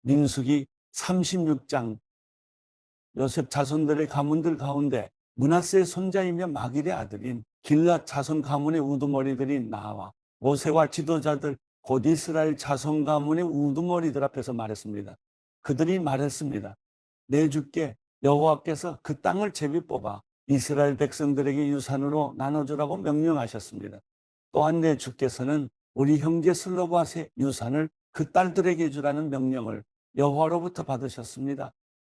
민수기 36장 요셉 자손들의 가문들 가운데 므낫세의 손자이며 마길의 아들인 길앗 자손 가문의 우두머리들이 나와 모세와 지도자들 곧 이스라엘 자손 가문의 우두머리들 앞에서 말했습니다. 그들이 말했습니다. 내 주께 여호와께서 그 땅을 제비 뽑아 이스라엘 백성들에게 유산으로 나눠주라고 명령하셨습니다. 또한 내 주께서는 우리 형제 슬로바스의 유산을 그 딸들에게 주라는 명령을 여호와로부터 받으셨습니다.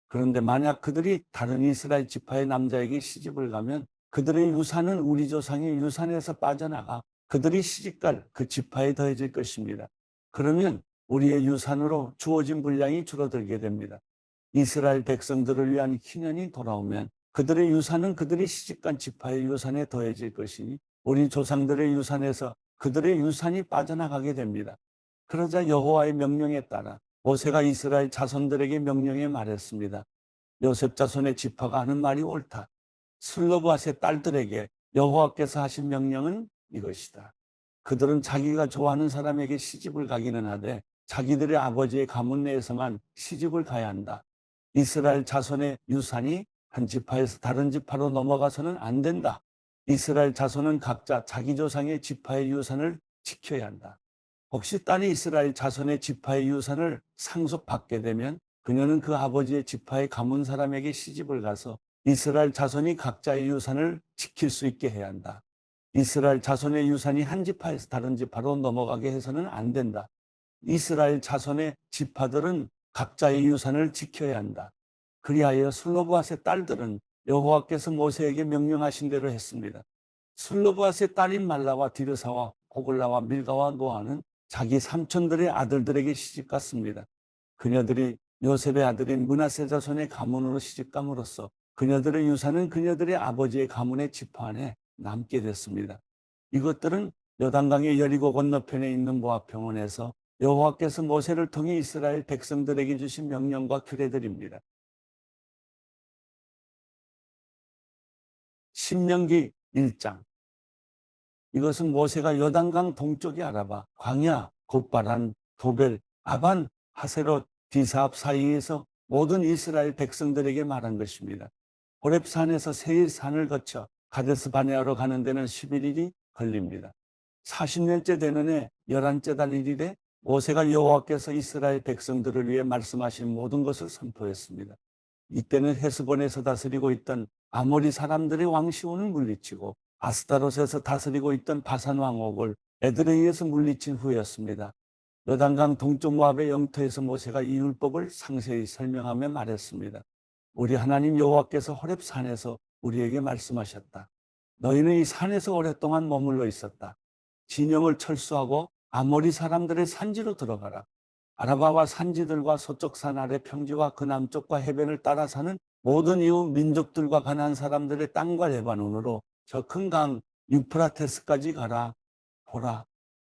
그런데 만약 그들이 다른 이스라엘 지파의 남자에게 시집을 가면 그들의 유산은 우리 조상의 유산에서 빠져나가 그들이 시집갈 그 지파에 더해질 것입니다. 그러면 우리의 유산으로 주어진 분량이 줄어들게 됩니다. 이스라엘 백성들을 위한 희년이 돌아오면 그들의 유산은 그들이 시집간 지파의 유산에 더해질 것이니 우리 조상들의 유산에서 그들의 유산이 빠져나가게 됩니다. 그러자 여호와의 명령에 따라 모세가 이스라엘 자손들에게 명령해 말했습니다. 요셉 자손의 지파가 하는 말이 옳다. 슬로브앗의 딸들에게 여호와께서 하신 명령은 이것이다. 그들은 자기가 좋아하는 사람에게 시집을 가기는 하되 자기들의 아버지의 가문 내에서만 시집을 가야 한다. 이스라엘 자손의 유산이 한 지파에서 다른 지파로 넘어가서는 안 된다. 이스라엘 자손은 각자 자기 조상의 지파의 유산을 지켜야 한다. 혹시 딸이 이스라엘 자손의 지파의 유산을 상속받게 되면 그녀는 그 아버지의 지파의 가문 사람에게 시집을 가서 이스라엘 자손이 각자의 유산을 지킬 수 있게 해야 한다. 이스라엘 자손의 유산이 한 지파에서 다른 지파로 넘어가게 해서는 안 된다. 이스라엘 자손의 지파들은 각자의 유산을 지켜야 한다. 그리하여 슬로브앗의 딸들은 여호와께서 모세에게 명령하신 대로 했습니다. 슬로브앗의 딸인 말라와 디르사와 호글라와 밀가와 노아는 자기 삼촌들의 아들들에게 시집갔습니다. 그녀들이 요셉의 아들인 므낫세 자손의 가문으로 시집감으로써 그녀들의 유산은 그녀들의 아버지의 가문의 지파 안에 남게 됐습니다. 이것들은 요단강의 여리고 건너편에 있는 모압 평원에서 여호와께서 모세를 통해 이스라엘 백성들에게 주신 명령과 규례들입니다. 신명기 1장. 이것은 모세가 요단강 동쪽의 아라바, 광야, 곧바란, 도벨, 아반, 하세롯, 디사압 사이에서 모든 이스라엘 백성들에게 말한 것입니다. 호렙산에서 세일산을 거쳐 가데스 바네아로 가는 데는 11일이 걸립니다. 40년째 되는 해 11째 달 1일에 모세가 여호와께서 이스라엘 백성들을 위해 말씀하신 모든 것을 선포했습니다. 이때는 헤스본에서 다스리고 있던 아모리 사람들의 왕 시온을 물리치고 아스타롯에서 다스리고 있던 바산 왕 옥을 에드레이에서 물리친 후였습니다. 요단강 동쪽 모압의 영토에서 모세가 이 율법을 상세히 설명하며 말했습니다. 우리 하나님 여호와께서 호렙산에서 우리에게 말씀하셨다. 너희는 이 산에서 오랫동안 머물러 있었다. 진영을 철수하고 아모리 사람들의 산지로 들어가라. 아라바와 산지들과 서쪽 산 아래 평지와 그 남쪽과 해변을 따라 사는 모든 이웃 민족들과 가나안 사람들의 땅과 레바논으로 저 큰 강 유프라테스까지 가라. 보라,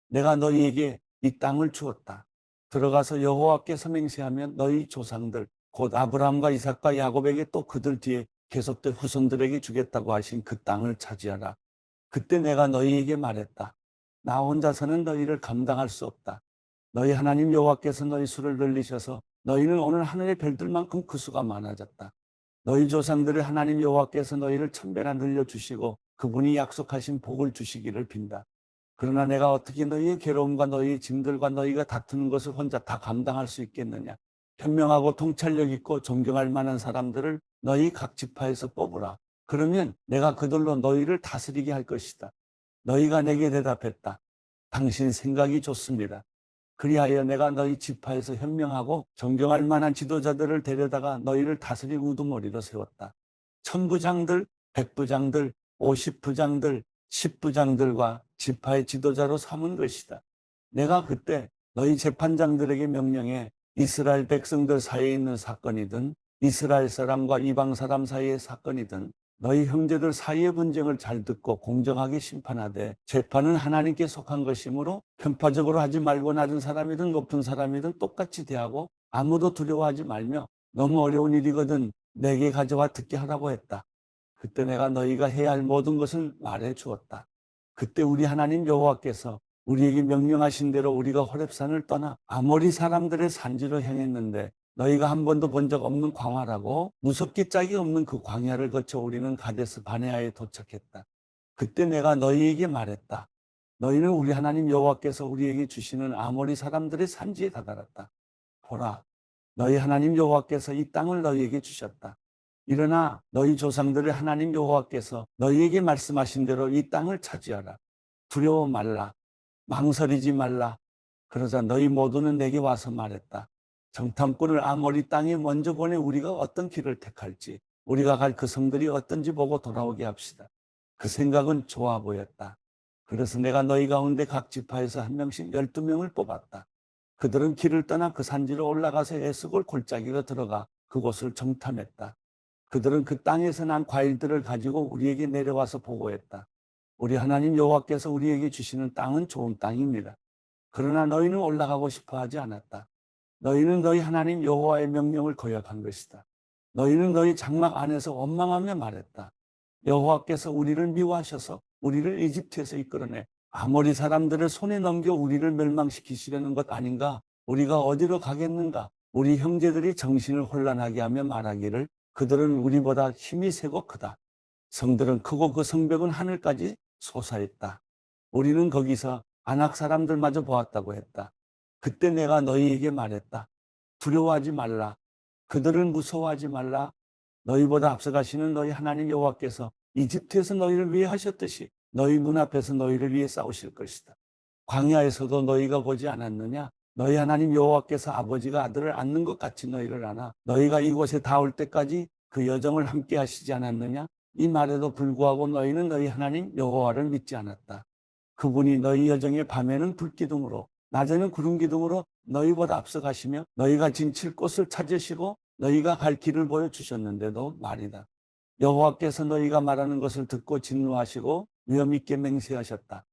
내가 너희에게 이 땅을 주었다. 들어가서 여호와께서 맹세하면 너희 조상들 곧 아브라함과 이삭과 야곱에게 또 그들 뒤에 계속될 후손들에게 주겠다고 하신 그 땅을 차지하라. 그때 내가 너희에게 말했다. 나 혼자서는 너희를 감당할 수 없다. 너희 하나님 여호와께서 너희 수를 늘리셔서 너희는 오늘 하늘의 별들만큼 그 수가 많아졌다. 너희 조상들의 하나님 여호와께서 너희를 천배나 늘려주시고 그분이 약속하신 복을 주시기를 빈다. 그러나 내가 어떻게 너희의 괴로움과 너희의 짐들과 너희가 다투는 것을 혼자 다 감당할 수 있겠느냐. 현명하고 통찰력 있고 존경할 만한 사람들을 너희 각 지파에서 뽑으라. 그러면 내가 그들로 너희를 다스리게 할 것이다. 너희가 내게 대답했다. 당신 생각이 좋습니다. 그리하여 내가 너희 지파에서 현명하고 존경할 만한 지도자들을 데려다가 너희를 다스릴 우두머리로 세웠다. 천부장들, 백부장들, 50부장들, 10부장들과 지파의 지도자로 삼은 것이다. 내가 그때 너희 재판장들에게 명령해 이스라엘 백성들 사이에 있는 사건이든 이스라엘 사람과 이방 사람 사이의 사건이든 너희 형제들 사이의 분쟁을 잘 듣고 공정하게 심판하되 재판은 하나님께 속한 것이므로 편파적으로 하지 말고 낮은 사람이든 높은 사람이든 똑같이 대하고 아무도 두려워하지 말며 너무 어려운 일이거든 내게 가져와 듣게 하라고 했다. 그때 내가 너희가 해야 할 모든 것을 말해 주었다. 그때 우리 하나님 여호와께서 우리에게 명령하신 대로 우리가 호렙산을 떠나 아모리 사람들의 산지로 향했는데 너희가 한 번도 본 적 없는 광야라고 무섭게 짝이 없는 그 광야를 거쳐 우리는 가데스 바네아에 도착했다. 그때 내가 너희에게 말했다. 너희는 우리 하나님 여호와께서 우리에게 주시는 아모리 사람들의 산지에 다다랐다. 보라, 너희 하나님 여호와께서 이 땅을 너희에게 주셨다. 일어나 너희 조상들의 하나님 여호와께서 너희에게 말씀하신 대로 이 땅을 차지하라. 두려워 말라. 망설이지 말라. 그러자 너희 모두는 내게 와서 말했다. 정탐꾼을 아모리 땅에 먼저 보내 우리가 어떤 길을 택할지, 우리가 갈 그 성들이 어떤지 보고 돌아오게 합시다. 그 생각은 좋아 보였다. 그래서 내가 너희 가운데 각 지파에서 한 명씩 12명을 뽑았다. 그들은 길을 떠나 그 산지로 올라가서 에스골 골짜기로 들어가 그곳을 정탐했다. 그들은 그 땅에서 난 과일들을 가지고 우리에게 내려와서 보고했다. 우리 하나님 여호와께서 우리에게 주시는 땅은 좋은 땅입니다. 그러나 너희는 올라가고 싶어 하지 않았다. 너희는 너희 하나님 여호와의 명령을 거역한 것이다. 너희는 너희 장막 안에서 원망하며 말했다. 여호와께서 우리를 미워하셔서 우리를 이집트에서 이끌어내 아모리 사람들을 손에 넘겨 우리를 멸망시키시려는 것 아닌가? 우리가 어디로 가겠는가? 우리 형제들이 정신을 혼란하게 하며 말하기를 그들은 우리보다 힘이 세고 크다. 성들은 크고 그 성벽은 하늘까지 솟아있다. 우리는 거기서 아낙 사람들마저 보았다고 했다. 그때 내가 너희에게 말했다. 두려워하지 말라. 그들을 무서워하지 말라. 너희보다 앞서가시는 너희 하나님 여호와께서 이집트에서 너희를 위해 하셨듯이 너희 눈앞에서 너희를 위해 싸우실 것이다. 광야에서도 너희가 보지 않았느냐? 너희 하나님 여호와께서 아버지가 아들을 안는 것 같이 너희를 안아 너희가 이곳에 닿을 때까지 그 여정을 함께 하시지 않았느냐? 이 말에도 불구하고 너희는 너희 하나님 여호와를 믿지 않았다. 그분이 너희 여정의 밤에는 불기둥으로 낮에는 구름기둥으로 너희보다 앞서가시며 너희가 진칠 곳을 찾으시고 너희가 갈 길을 보여주셨는데도 말이다. 여호와께서 너희가 말하는 것을 듣고 진노하시고 위험 있게 맹세하셨다.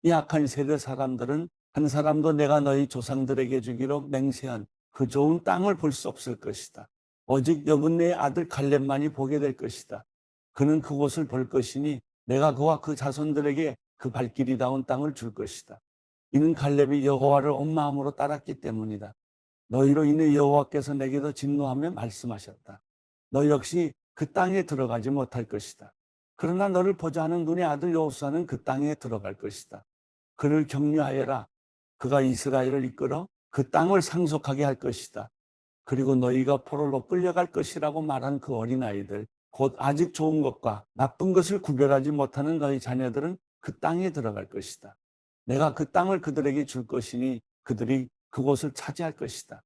이 악한 세대 사람들은 한 사람도 내가 너희 조상들에게 주기로 맹세한 그 좋은 땅을 볼 수 없을 것이다. 오직 여분네의 아들 갈렙만이 보게 될 것이다. 그는 그곳을 볼 것이니 내가 그와 그 자손들에게 그 발길이 닿은 땅을 줄 것이다. 이는 갈렙이 여호와를 온 마음으로 따랐기 때문이다. 너희로 인해 여호와께서 내게도 진노하며 말씀하셨다. 너 역시 그 땅에 들어가지 못할 것이다. 그러나 너를 보자 하는 눈의 아들 여호수아는 그 땅에 들어갈 것이다. 그를 격려하여라. 그가 이스라엘을 이끌어 그 땅을 상속하게 할 것이다. 그리고 너희가 포로로 끌려갈 것이라고 말한 그 어린아이들, 곧 아직 좋은 것과 나쁜 것을 구별하지 못하는 너희 자녀들은 그 땅에 들어갈 것이다. 내가 그 땅을 그들에게 줄 것이니 그들이 그곳을 차지할 것이다.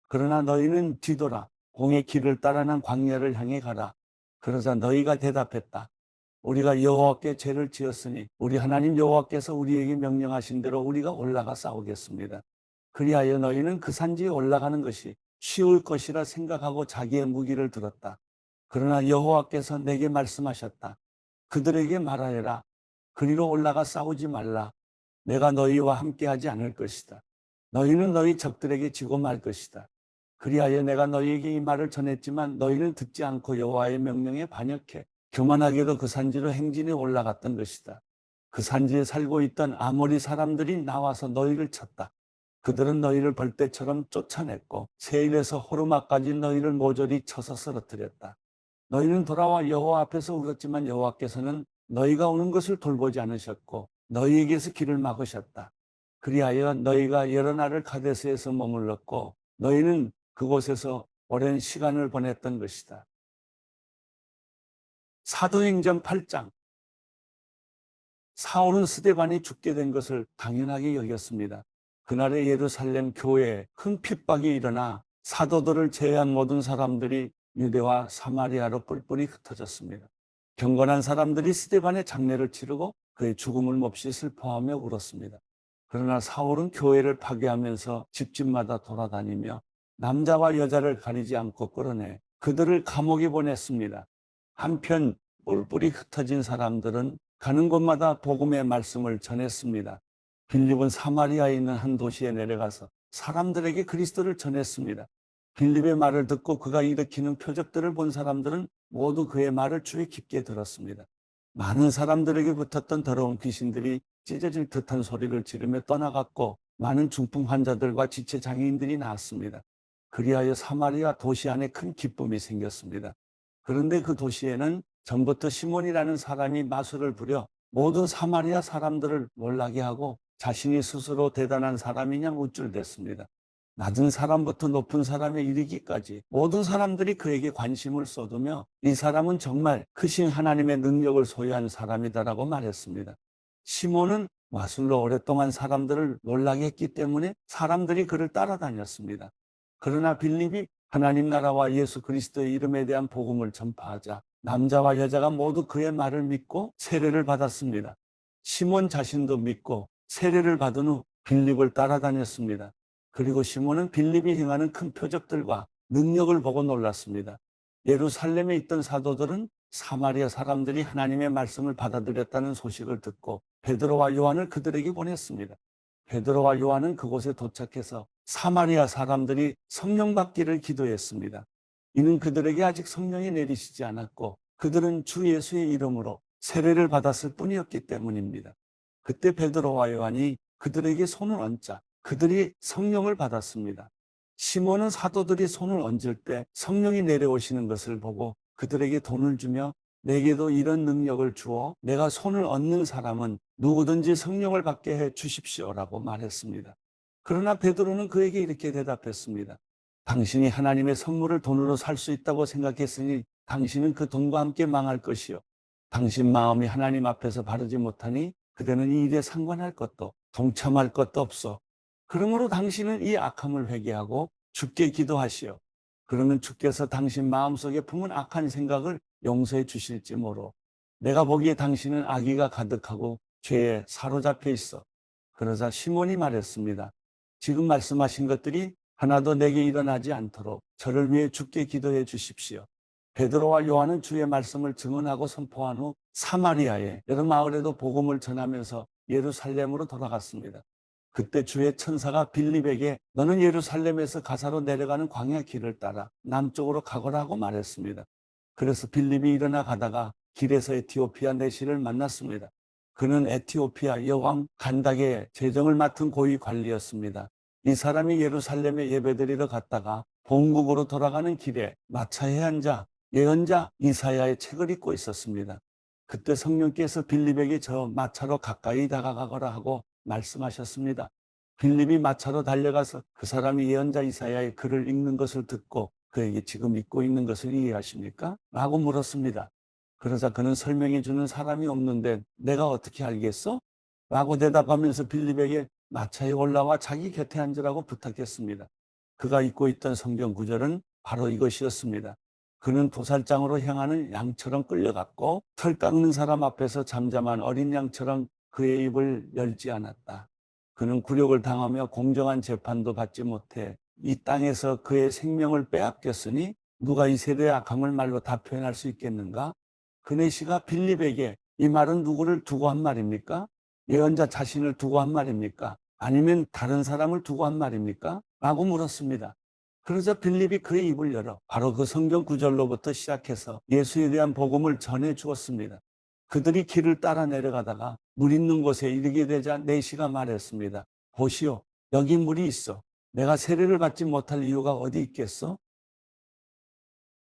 그러나 너희는 뒤돌아 공의 길을 따라 난 광야를 향해 가라. 그러자 너희가 대답했다. 우리가 여호와께 죄를 지었으니 우리 하나님 여호와께서 우리에게 명령하신 대로 우리가 올라가 싸우겠습니다. 그리하여 너희는 그 산지에 올라가는 것이 쉬울 것이라 생각하고 자기의 무기를 들었다. 그러나 여호와께서 내게 말씀하셨다. 그들에게 말하여라. 그리로 올라가 싸우지 말라. 내가 너희와 함께하지 않을 것이다. 너희는 너희 적들에게 지고 말 것이다. 그리하여 내가 너희에게 이 말을 전했지만 너희는 듣지 않고 여호와의 명령에 반역해 교만하게도 그 산지로 행진해 올라갔던 것이다. 그 산지에 살고 있던 아모리 사람들이 나와서 너희를 쳤다. 그들은 너희를 벌떼처럼 쫓아냈고 세일에서 호르마까지 너희를 모조리 쳐서 쓰러뜨렸다. 너희는 돌아와 여호와 앞에서 울었지만 여호와께서는 너희가 오는 것을 돌보지 않으셨고 너희에게서 길을 막으셨다. 그리하여 너희가 여러 날을 가데스에서 머물렀고 너희는 그곳에서 오랜 시간을 보냈던 것이다. 사도행전 8장. 사울은 스데반이 죽게 된 것을 당연하게 여겼습니다. 그날의 예루살렘 교회에 큰 핍박이 일어나 사도들을 제외한 모든 사람들이 유대와 사마리아로 뿔뿔이 흩어졌습니다. 경건한 사람들이 스데반의 장례를 치르고 그의 죽음을 몹시 슬퍼하며 울었습니다. 그러나 사울은 교회를 파괴하면서 집집마다 돌아다니며 남자와 여자를 가리지 않고 끌어내 그들을 감옥에 보냈습니다. 한편 뿔뿔이 흩어진 사람들은 가는 곳마다 복음의 말씀을 전했습니다. 빌립은 사마리아에 있는 한 도시에 내려가서 사람들에게 그리스도를 전했습니다. 빌립의 말을 듣고 그가 일으키는 표적들을 본 사람들은 모두 그의 말을 주의 깊게 들었습니다. 많은 사람들에게 붙었던 더러운 귀신들이 찢어질 듯한 소리를 지르며 떠나갔고 많은 중풍 환자들과 지체 장애인들이 나왔습니다. 그리하여 사마리아 도시 안에 큰 기쁨이 생겼습니다. 그런데 그 도시에는 전부터 시몬이라는 사람이 마술을 부려 모든 사마리아 사람들을 놀라게 하고 자신이 스스로 대단한 사람이냐 우쭐댔습니다. 낮은 사람부터 높은 사람에 이르기까지 모든 사람들이 그에게 관심을 쏟으며 이 사람은 정말 크신 하나님의 능력을 소유한 사람이다라고 말했습니다. 시몬은 마술로 오랫동안 사람들을 놀라게 했기 때문에 사람들이 그를 따라다녔습니다. 그러나 빌립이 하나님 나라와 예수 그리스도의 이름에 대한 복음을 전파하자 남자와 여자가 모두 그의 말을 믿고 세례를 받았습니다. 시몬 자신도 믿고 세례를 받은 후 빌립을 따라다녔습니다. 그리고 시몬은 빌립이 행하는 큰 표적들과 능력을 보고 놀랐습니다. 예루살렘에 있던 사도들은 사마리아 사람들이 하나님의 말씀을 받아들였다는 소식을 듣고 베드로와 요한을 그들에게 보냈습니다. 베드로와 요한은 그곳에 도착해서 사마리아 사람들이 성령 받기를 기도했습니다. 이는 그들에게 아직 성령이 내리시지 않았고 그들은 주 예수의 이름으로 세례를 받았을 뿐이었기 때문입니다. 그때 베드로와 요한이 그들에게 손을 얹자 그들이 성령을 받았습니다. 시몬은 사도들이 손을 얹을 때 성령이 내려오시는 것을 보고 그들에게 돈을 주며 내게도 이런 능력을 주어 내가 손을 얹는 사람은 누구든지 성령을 받게 해 주십시오라고 말했습니다. 그러나 베드로는 그에게 이렇게 대답했습니다. 당신이 하나님의 선물을 돈으로 살 수 있다고 생각했으니 당신은 그 돈과 함께 망할 것이요. 당신 마음이 하나님 앞에서 바르지 못하니 그대는 이 일에 상관할 것도 동참할 것도 없어. 그러므로 당신은 이 악함을 회개하고 주께 기도하시오. 그러면 주께서 당신 마음속에 품은 악한 생각을 용서해 주실지 모르. 내가 보기에 당신은 악의가 가득하고 죄에 사로잡혀 있어. 그러자 시몬이 말했습니다. 지금 말씀하신 것들이 하나도 내게 일어나지 않도록 저를 위해 주께 기도해 주십시오. 베드로와 요한은 주의 말씀을 증언하고 선포한 후 사마리아의 여러 마을에도 복음을 전하면서 예루살렘으로 돌아갔습니다. 그때 주의 천사가 빌립에게 너는 예루살렘에서 가사로 내려가는 광야 길을 따라 남쪽으로 가거라고 말했습니다. 그래서 빌립이 일어나 가다가 길에서 에티오피아 내시를 만났습니다. 그는 에티오피아 여왕 간닥의 재정을 맡은 고위 관리였습니다. 이 사람이 예루살렘에 예배드리러 갔다가 본국으로 돌아가는 길에 마차에 앉아 예언자 이사야의 책을 읽고 있었습니다. 그때 성령께서 빌립에게 저 마차로 가까이 다가가거라 하고 말씀하셨습니다. 빌립이 마차로 달려가서 그 사람이 예언자 이사야의 글을 읽는 것을 듣고 그에게 지금 읽고 있는 것을 이해하십니까? 라고 물었습니다. 그러자 그는 설명해 주는 사람이 없는데 내가 어떻게 알겠어? 라고 대답하면서 빌립에게 마차에 올라와 자기 곁에 앉으라고 부탁했습니다. 그가 읽고 있던 성경 구절은 바로 이것이었습니다. 그는 도살장으로 향하는 양처럼 끌려갔고 털 깎는 사람 앞에서 잠잠한 어린 양처럼 그의 입을 열지 않았다. 그는 굴욕을 당하며 공정한 재판도 받지 못해 이 땅에서 그의 생명을 빼앗겼으니 누가 이 세대의 악함을 말로 다 표현할 수 있겠는가? 그네시가 빌립에게 이 말은 누구를 두고 한 말입니까? 예언자 자신을 두고 한 말입니까? 아니면 다른 사람을 두고 한 말입니까? 라고 물었습니다. 그러자 빌립이 그의 입을 열어 바로 그 성경 구절로부터 시작해서 예수에 대한 복음을 전해 주었습니다. 그들이 길을 따라 내려가다가 물 있는 곳에 이르게 되자 내시가 말했습니다. 보시오, 여기 물이 있어. 내가 세례를 받지 못할 이유가 어디 있겠어?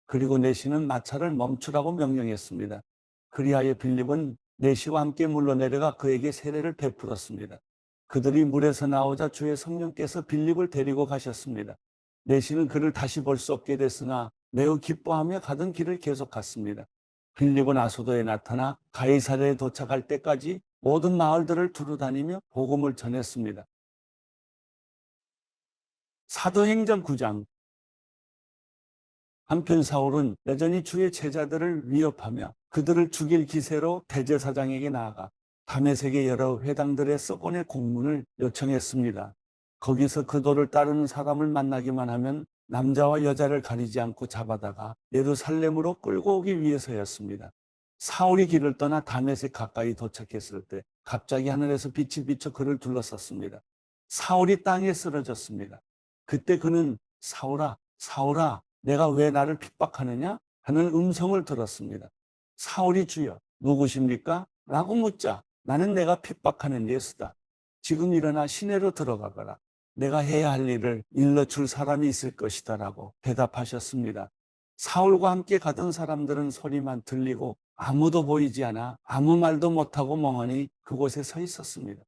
그리고 내시는 마차를 멈추라고 명령했습니다. 그리하여 빌립은 내시와 함께 물러 내려가 그에게 세례를 베풀었습니다. 그들이 물에서 나오자 주의 성령께서 빌립을 데리고 가셨습니다. 내시는 그를 다시 볼 수 없게 됐으나 매우 기뻐하며 가던 길을 계속 갔습니다. 빌립은 아소도에 나타나 가이사랴에 도착할 때까지 모든 마을들을 두루다니며 복음을 전했습니다. 사도행전 9장. 한편 사울은 여전히 주의 제자들을 위협하며 그들을 죽일 기세로 대제사장에게 나아가 다메섹의 여러 회당들에 써보낼 공문을 요청했습니다. 거기서 그도를 따르는 사람을 만나기만 하면 남자와 여자를 가리지 않고 잡아다가 예루살렘으로 끌고 오기 위해서였습니다. 사울이 길을 떠나 다메섹 가까이 도착했을 때 갑자기 하늘에서 빛이 비쳐 그를 둘러쌌습니다. 사울이 땅에 쓰러졌습니다. 그때 그는 사울아, 사울아, 내가 왜 나를 핍박하느냐? 하는 음성을 들었습니다. 사울이 주여, 누구십니까? 라고 묻자 나는 내가 핍박하는 예수다. 지금 일어나 시내로 들어가거라. 내가 해야 할 일을 일러줄 사람이 있을 것이다 라고 대답하셨습니다. 사울과 함께 가던 사람들은 소리만 들리고 아무도 보이지 않아 아무 말도 못하고 멍하니 그곳에 서 있었습니다.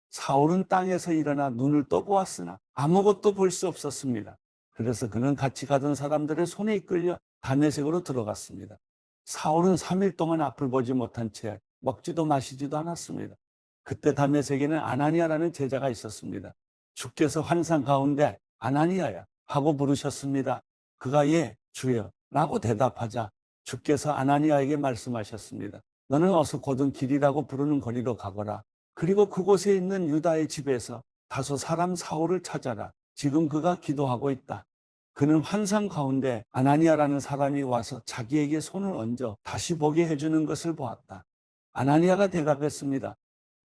사울은 땅에서 일어나 눈을 떠보았으나 아무것도 볼 수 없었습니다. 그래서 그는 같이 가던 사람들의 손에 이끌려 다메섹으로 들어갔습니다. 사울은 3일 동안 앞을 보지 못한 채 먹지도 마시지도 않았습니다. 그때 다메섹에는 아나니아라는 제자가 있었습니다. 주께서 환상 가운데 아나니아야 하고 부르셨습니다. 그가 예 주여 라고 대답하자 주께서 아나니아에게 말씀하셨습니다. 너는 어서 곧은 길이라고 부르는 거리로 가거라. 그리고 그곳에 있는 유다의 집에서 다소 사람 사울을 찾아라. 지금 그가 기도하고 있다. 그는 환상 가운데 아나니아라는 사람이 와서 자기에게 손을 얹어 다시 보게 해주는 것을 보았다. 아나니아가 대답했습니다.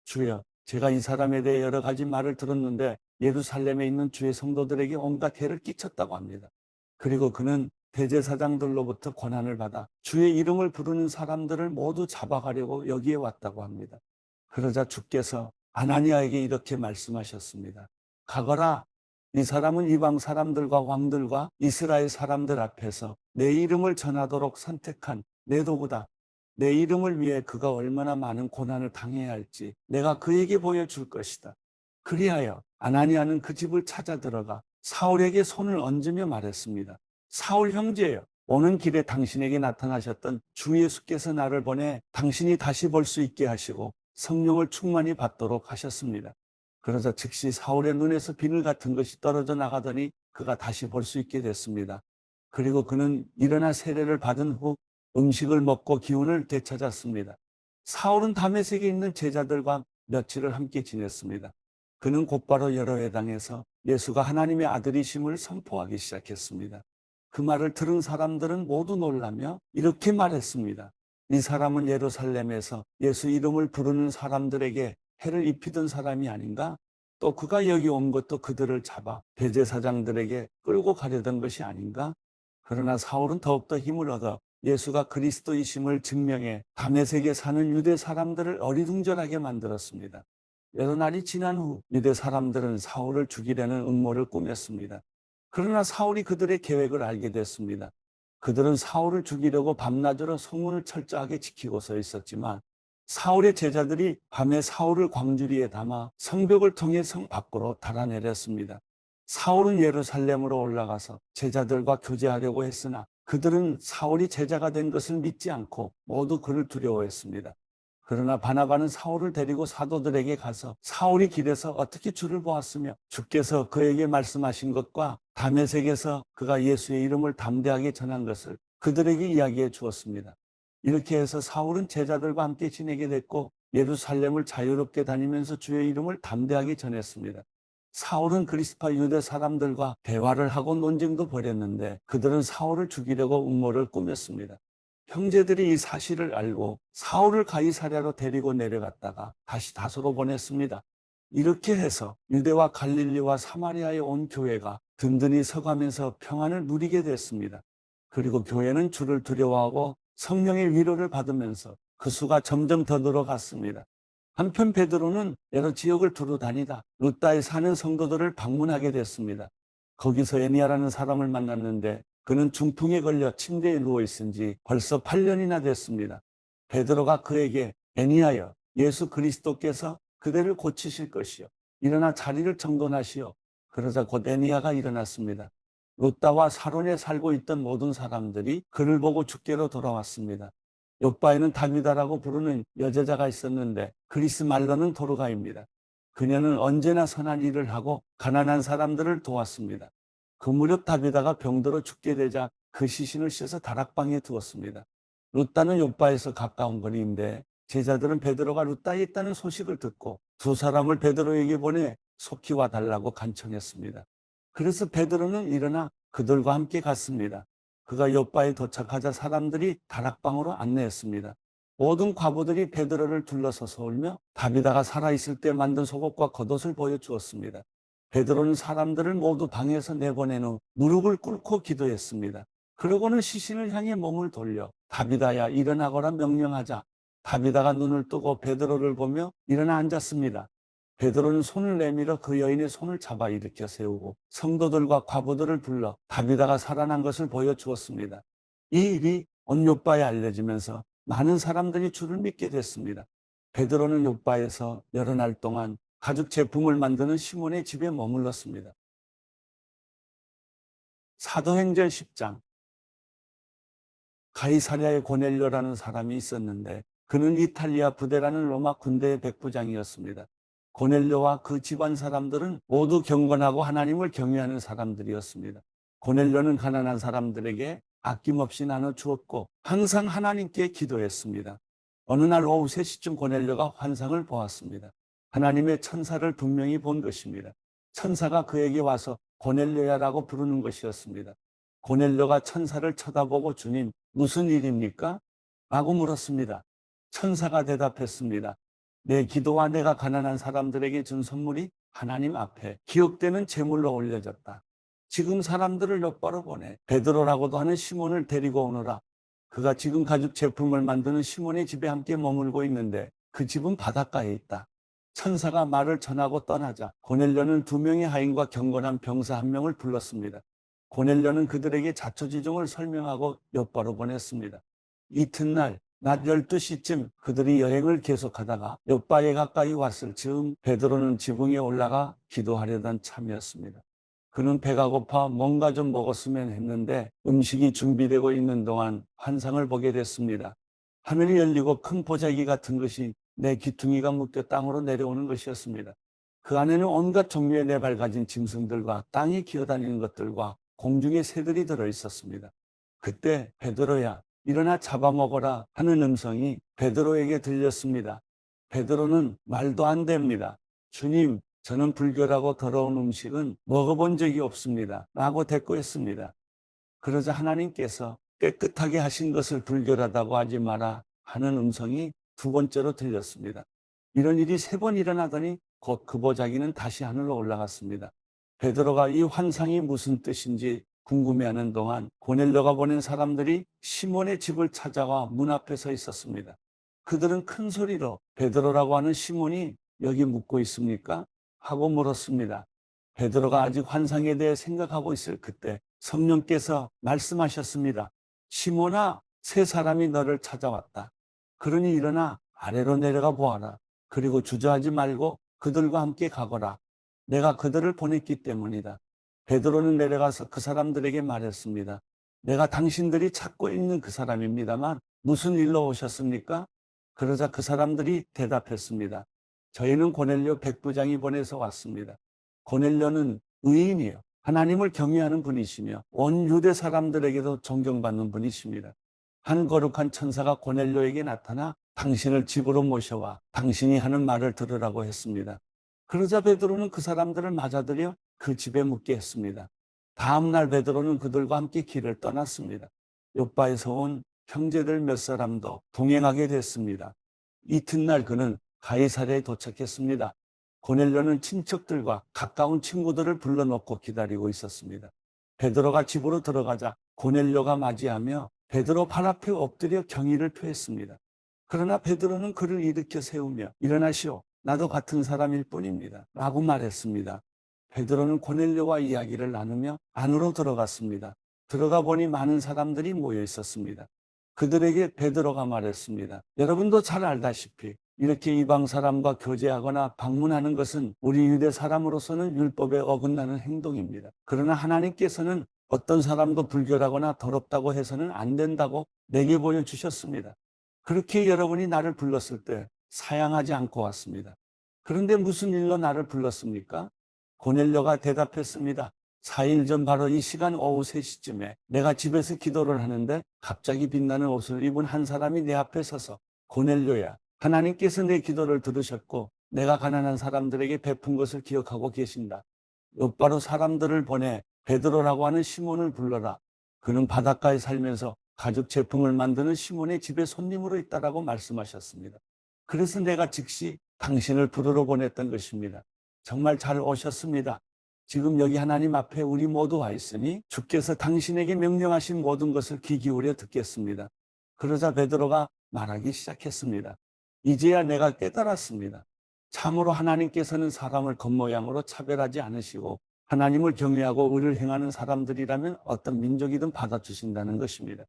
주여, 제가 이 사람에 대해 여러 가지 말을 들었는데 예루살렘에 있는 주의 성도들에게 온갖 해를 끼쳤다고 합니다. 그리고 그는 대제사장들로부터 권한을 받아 주의 이름을 부르는 사람들을 모두 잡아가려고 여기에 왔다고 합니다. 그러자 주께서 아나니아에게 이렇게 말씀하셨습니다. 가거라. 이 사람은 이방 사람들과 왕들과 이스라엘 사람들 앞에서 내 이름을 전하도록 선택한 내 도구다. 내 이름을 위해 그가 얼마나 많은 고난을 당해야 할지 내가 그에게 보여줄 것이다. 그리하여 아나니아는 그 집을 찾아 들어가 사울에게 손을 얹으며 말했습니다. 사울 형제여, 오는 길에 당신에게 나타나셨던 주 예수께서 나를 보내 당신이 다시 볼 수 있게 하시고 성령을 충만히 받도록 하셨습니다. 그러자 즉시 사울의 눈에서 비늘 같은 것이 떨어져 나가더니 그가 다시 볼 수 있게 됐습니다. 그리고 그는 일어나 세례를 받은 후 음식을 먹고 기운을 되찾았습니다. 사울은 다메섹에 있는 제자들과 며칠을 함께 지냈습니다. 그는 곧바로 여러 회당에서 예수가 하나님의 아들이심을 선포하기 시작했습니다. 그 말을 들은 사람들은 모두 놀라며 이렇게 말했습니다. 이 사람은 예루살렘에서 예수 이름을 부르는 사람들에게 해를 입히던 사람이 아닌가? 또 그가 여기 온 것도 그들을 잡아 대제사장들에게 끌고 가려던 것이 아닌가? 그러나 사울은 더욱더 힘을 얻어 예수가 그리스도이심을 증명해 다메섹에 사는 유대 사람들을 어리둥절하게 만들었습니다. 여러 날이 지난 후 유대 사람들은 사울을 죽이려는 음모를 꾸몄습니다. 그러나 사울이 그들의 계획을 알게 됐습니다. 그들은 사울을 죽이려고 밤낮으로 성문을 철저하게 지키고 서 있었지만 사울의 제자들이 밤에 사울을 광주리에 담아 성벽을 통해 성 밖으로 달아내렸습니다. 사울은 예루살렘으로 올라가서 제자들과 교제하려고 했으나 그들은 사울이 제자가 된 것을 믿지 않고 모두 그를 두려워했습니다. 그러나 바나바는 사울을 데리고 사도들에게 가서 사울이 길에서 어떻게 주를 보았으며 주께서 그에게 말씀하신 것과 다메섹에서 그가 예수의 이름을 담대하게 전한 것을 그들에게 이야기해 주었습니다. 이렇게 해서 사울은 제자들과 함께 지내게 됐고 예루살렘을 자유롭게 다니면서 주의 이름을 담대하게 전했습니다. 사울은 그리스파 유대 사람들과 대화를 하고 논쟁도 벌였는데 그들은 사울을 죽이려고 음모를 꾸몄습니다. 형제들이 이 사실을 알고 사울을 가이사랴로 데리고 내려갔다가 다시 다소로 보냈습니다. 이렇게 해서 유대와 갈릴리와 사마리아에 온 교회가 든든히 서가면서 평안을 누리게 됐습니다. 그리고 교회는 주를 두려워하고 성령의 위로를 받으면서 그 수가 점점 더 늘어갔습니다. 한편 베드로는 여러 지역을 두루 다니다 루다에 사는 성도들을 방문하게 됐습니다. 거기서 에니아라는 사람을 만났는데 그는 중풍에 걸려 침대에 누워 있은 지 벌써 8년이나 됐습니다. 베드로가 그에게 에니아여, 예수 그리스도께서 그대를 고치실 것이요. 일어나 자리를 정돈하시오. 그러자 곧 에니아가 일어났습니다. 루다와 사론에 살고 있던 모든 사람들이 그를 보고 주께로 돌아왔습니다. 요바에는 다비다라고 부르는 여제자가 있었는데 그리스 말로는 도르가입니다. 그녀는 언제나 선한 일을 하고 가난한 사람들을 도왔습니다. 그 무렵 다비다가 병들어 죽게 되자 그 시신을 씻어 다락방에 두었습니다. 루다는 요바에서 가까운 거리인데 제자들은 베드로가 루다에 있다는 소식을 듣고 두 사람을 베드로에게 보내 속히 와달라고 간청했습니다. 그래서 베드로는 일어나 그들과 함께 갔습니다. 그가 요바에 도착하자 사람들이 다락방으로 안내했습니다. 모든 과부들이 베드로를 둘러서서 울며 다비다가 살아있을 때 만든 속옷과 겉옷을 보여주었습니다. 베드로는 사람들을 모두 방에서 내보낸 후 무릎을 꿇고 기도했습니다. 그러고는 시신을 향해 몸을 돌려 다비다야 일어나거라 명령하자 다비다가 눈을 뜨고 베드로를 보며 일어나 앉았습니다. 베드로는 손을 내밀어 그 여인의 손을 잡아 일으켜 세우고 성도들과 과부들을 불러 다비다가 살아난 것을 보여주었습니다. 이 일이 온 요바에 알려지면서 많은 사람들이 주를 믿게 됐습니다. 베드로는 요바에서 여러 날 동안 가죽 제품을 만드는 시몬의 집에 머물렀습니다. 사도행전 10장. 가이사랴에 고넬료라는 사람이 있었는데 그는 이탈리아 부대라는 로마 군대의 백부장이었습니다. 고넬료와 그 집안 사람들은 모두 경건하고 하나님을 경외하는 사람들이었습니다. 고넬료는 가난한 사람들에게 아낌없이 나눠 주었고 항상 하나님께 기도했습니다. 어느 날 오후 3시쯤 고넬료가 환상을 보았습니다. 하나님의 천사를 분명히 본 것입니다. 천사가 그에게 와서 고넬료야라고 부르는 것이었습니다. 고넬료가 천사를 쳐다보고 주님, 무슨 일입니까? 라고 물었습니다. 천사가 대답했습니다. 내 기도와 내가 가난한 사람들에게 준 선물이 하나님 앞에 기억되는 제물로 올려졌다. 지금 사람들을 옆바로 보내 베드로라고도 하는 시몬을 데리고 오너라. 그가 지금 가죽 제품을 만드는 시몬의 집에 함께 머물고 있는데 그 집은 바닷가에 있다. 천사가 말을 전하고 떠나자 고넬료는 2명의 하인과 경건한 병사 1명을 불렀습니다. 고넬료는 그들에게 자초지종을 설명하고 옆바로 보냈습니다. 이튿날 낮 12시쯤 그들이 여행을 계속하다가 옆바에 가까이 왔을 즈음 베드로는 지붕에 올라가 기도하려던 참이었습니다. 그는 배가 고파 뭔가 좀 먹었으면 했는데 음식이 준비되고 있는 동안 환상을 보게 됐습니다. 하늘이 열리고 큰 보자기 같은 것이 내 귀퉁이가 묶여 땅으로 내려오는 것이었습니다. 그 안에는 온갖 종류의 네 발 가진 짐승들과 땅에 기어다니는 것들과 공중의 새들이 들어있었습니다. 그때 베드로야, 일어나 잡아먹어라 하는 음성이 베드로에게 들렸습니다. 베드로는 말도 안 됩니다. 주님, 저는 불결하고 더러운 음식은 먹어본 적이 없습니다. 라고 대꾸했습니다. 그러자 하나님께서 깨끗하게 하신 것을 불결하다고 하지 마라 하는 음성이 2번째로 들렸습니다. 이런 일이 3번 일어나더니 곧 그 보자기는 다시 하늘로 올라갔습니다. 베드로가 이 환상이 무슨 뜻인지 궁금해하는 동안 고넬료가 보낸 사람들이 시몬의 집을 찾아와 문 앞에 서 있었습니다. 그들은 큰 소리로 베드로라고 하는 시몬이 여기 묵고 있습니까? 하고 물었습니다. 베드로가 아직 환상에 대해 생각하고 있을 그때 성령께서 말씀하셨습니다. 시몬아, 3사람이 너를 찾아왔다. 그러니 일어나 아래로 내려가 보아라. 그리고 주저하지 말고 그들과 함께 가거라. 내가 그들을 보냈기 때문이다. 베드로는 내려가서 그 사람들에게 말했습니다. 내가 당신들이 찾고 있는 그 사람입니다만 무슨 일로 오셨습니까? 그러자 그 사람들이 대답했습니다. 저희는 고넬료 백부장이 보내서 왔습니다. 고넬료는 의인이요, 하나님을 경외하는 분이시며 온 유대 사람들에게도 존경받는 분이십니다. 한 거룩한 천사가 고넬료에게 나타나 당신을 집으로 모셔와 당신이 하는 말을 들으라고 했습니다. 그러자 베드로는 그 사람들을 맞아들여 그 집에 묵게 했습니다. 다음 날 베드로는 그들과 함께 길을 떠났습니다. 요바에서 온 형제들 몇 사람도 동행하게 됐습니다. 이튿날 그는 가이사랴에 도착했습니다. 고넬료는 친척들과 가까운 친구들을 불러놓고 기다리고 있었습니다. 베드로가 집으로 들어가자 고넬료가 맞이하며 베드로 발 앞에 엎드려 경의를 표했습니다. 그러나 베드로는 그를 일으켜 세우며 일어나시오, 나도 같은 사람일 뿐입니다. 라고 말했습니다. 베드로는 고넬료와 이야기를 나누며 안으로 들어갔습니다. 들어가 보니 많은 사람들이 모여 있었습니다. 그들에게 베드로가 말했습니다. 여러분도 잘 알다시피 이렇게 이방 사람과 교제하거나 방문하는 것은 우리 유대 사람으로서는 율법에 어긋나는 행동입니다. 그러나 하나님께서는 어떤 사람도 불결하거나 더럽다고 해서는 안 된다고 내게 보여주셨습니다. 그렇게 여러분이 나를 불렀을 때 사양하지 않고 왔습니다. 그런데 무슨 일로 나를 불렀습니까? 고넬료가 대답했습니다. 4일 전 바로 이 시간 오후 3시쯤에 내가 집에서 기도를 하는데 갑자기 빛나는 옷을 입은 한 사람이 내 앞에 서서 고넬료야, 하나님께서 내 기도를 들으셨고 내가 가난한 사람들에게 베푼 것을 기억하고 계신다. 곧바로 사람들을 보내 베드로라고 하는 시몬을 불러라. 그는 바닷가에 살면서 가죽 제품을 만드는 시몬의 집에 손님으로 있다라고 말씀하셨습니다. 그래서 내가 즉시 당신을 부르러 보냈던 것입니다. 정말 잘 오셨습니다. 지금 여기 하나님 앞에 우리 모두 와 있으니 주께서 당신에게 명령하신 모든 것을 귀 기울여 듣겠습니다. 그러자 베드로가 말하기 시작했습니다. 이제야 내가 깨달았습니다. 참으로 하나님께서는 사람을 겉모양으로 차별하지 않으시고 하나님을 경외하고 의를 행하는 사람들이라면 어떤 민족이든 받아주신다는 것입니다.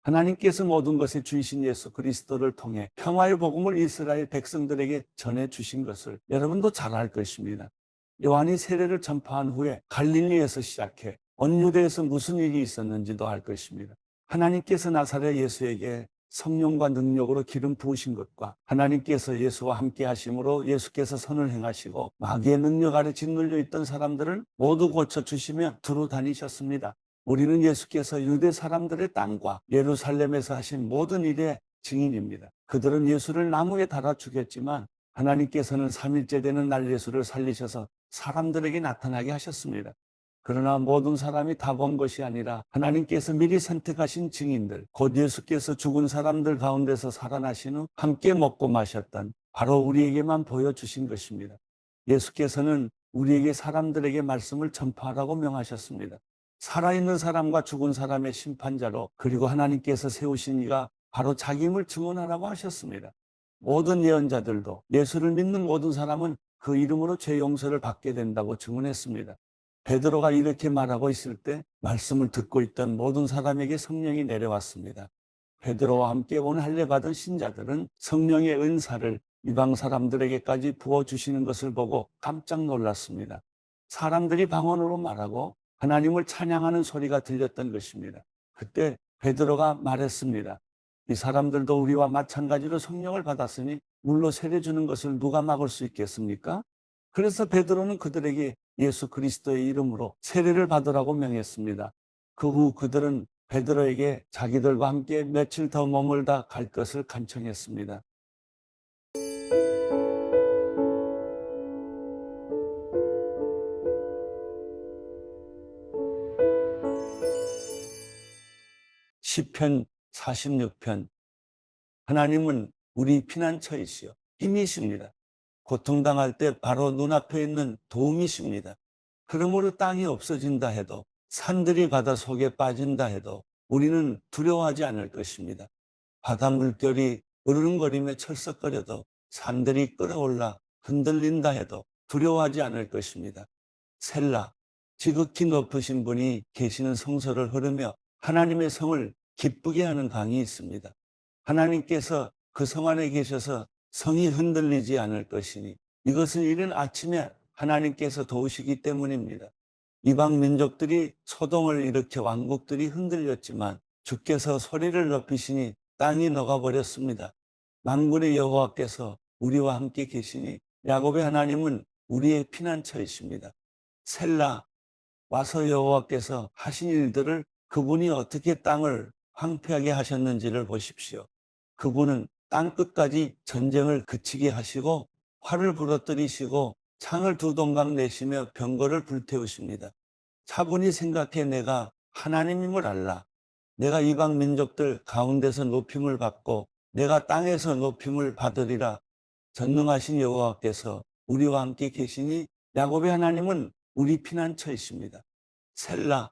하나님께서 모든 것의 주이신 예수 그리스도를 통해 평화의 복음을 이스라엘 백성들에게 전해주신 것을 여러분도 잘 알 것입니다. 요한이 세례를 전파한 후에 갈릴리에서 시작해 온 유대에서 무슨 일이 있었는지도 알 것입니다. 하나님께서 나사렛 예수에게 성령과 능력으로 기름 부으신 것과 하나님께서 예수와 함께 하심으로 예수께서 선을 행하시고 마귀의 능력 아래 짓눌려 있던 사람들을 모두 고쳐주시며 두루 다니셨습니다. 우리는 예수께서 유대 사람들의 땅과 예루살렘에서 하신 모든 일의 증인입니다. 그들은 예수를 나무에 달아 죽였지만 하나님께서는 3일째 되는 날 예수를 살리셔서 사람들에게 나타나게 하셨습니다. 그러나 모든 사람이 다 본 것이 아니라 하나님께서 미리 선택하신 증인들, 곧 예수께서 죽은 사람들 가운데서 살아나신 후 함께 먹고 마셨던 바로 우리에게만 보여주신 것입니다. 예수께서는 우리에게 사람들에게 말씀을 전파하라고 명하셨습니다. 살아있는 사람과 죽은 사람의 심판자로, 그리고 하나님께서 세우신 이가 바로 자기임을 증언하라고 하셨습니다. 모든 예언자들도 예수를 믿는 모든 사람은 그 이름으로 죄 용서를 받게 된다고 증언했습니다. 베드로가 이렇게 말하고 있을 때 말씀을 듣고 있던 모든 사람에게 성령이 내려왔습니다. 베드로와 함께 온 할례 받은 신자들은 성령의 은사를 이방 사람들에게까지 부어주시는 것을 보고 깜짝 놀랐습니다. 사람들이 방언으로 말하고 하나님을 찬양하는 소리가 들렸던 것입니다. 그때 베드로가 말했습니다. 이 사람들도 우리와 마찬가지로 성령을 받았으니 물로 세례 주는 것을 누가 막을 수 있겠습니까? 그래서 베드로는 그들에게 예수 그리스도의 이름으로 세례를 받으라고 명했습니다. 그 후 그들은 베드로에게 자기들과 함께 며칠 더 머물다 갈 것을 간청했습니다. 시편 46편. 하나님은 우리 피난처이시여 힘이십니다. 고통당할 때 바로 눈앞에 있는 도움이십니다. 그러므로 땅이 없어진다 해도, 산들이 바다 속에 빠진다 해도 우리는 두려워하지 않을 것입니다. 바다 물결이 으르렁거리며 철썩거려도, 산들이 끌어올라 흔들린다 해도 두려워하지 않을 것입니다. 셀라. 지극히 높으신 분이 계시는 성소를 흐르며 하나님의 성을 기쁘게 하는 강이 있습니다. 하나님께서 그 성 안에 계셔서 성이 흔들리지 않을 것이니 이것은 이른 아침에 하나님께서 도우시기 때문입니다. 이방 민족들이 소동을 일으켜 왕국들이 흔들렸지만 주께서 소리를 높이시니 땅이 녹아버렸습니다. 만군의 여호와께서 우리와 함께 계시니 야곱의 하나님은 우리의 피난처이십니다. 셀라. 와서 여호와께서 하신 일들을, 그분이 어떻게 땅을 황폐하게 하셨는지를 보십시오. 그분은 땅끝까지 전쟁을 그치게 하시고 활을 부러뜨리시고 창을 두 동강 내시며 병거를 불태우십니다. 차분히 생각해 내가 하나님임을 알라. 내가 이방 민족들 가운데서 높임을 받고 내가 땅에서 높임을 받으리라. 전능하신 여호와께서 우리와 함께 계시니 야곱의 하나님은 우리 피난처이십니다. 셀라.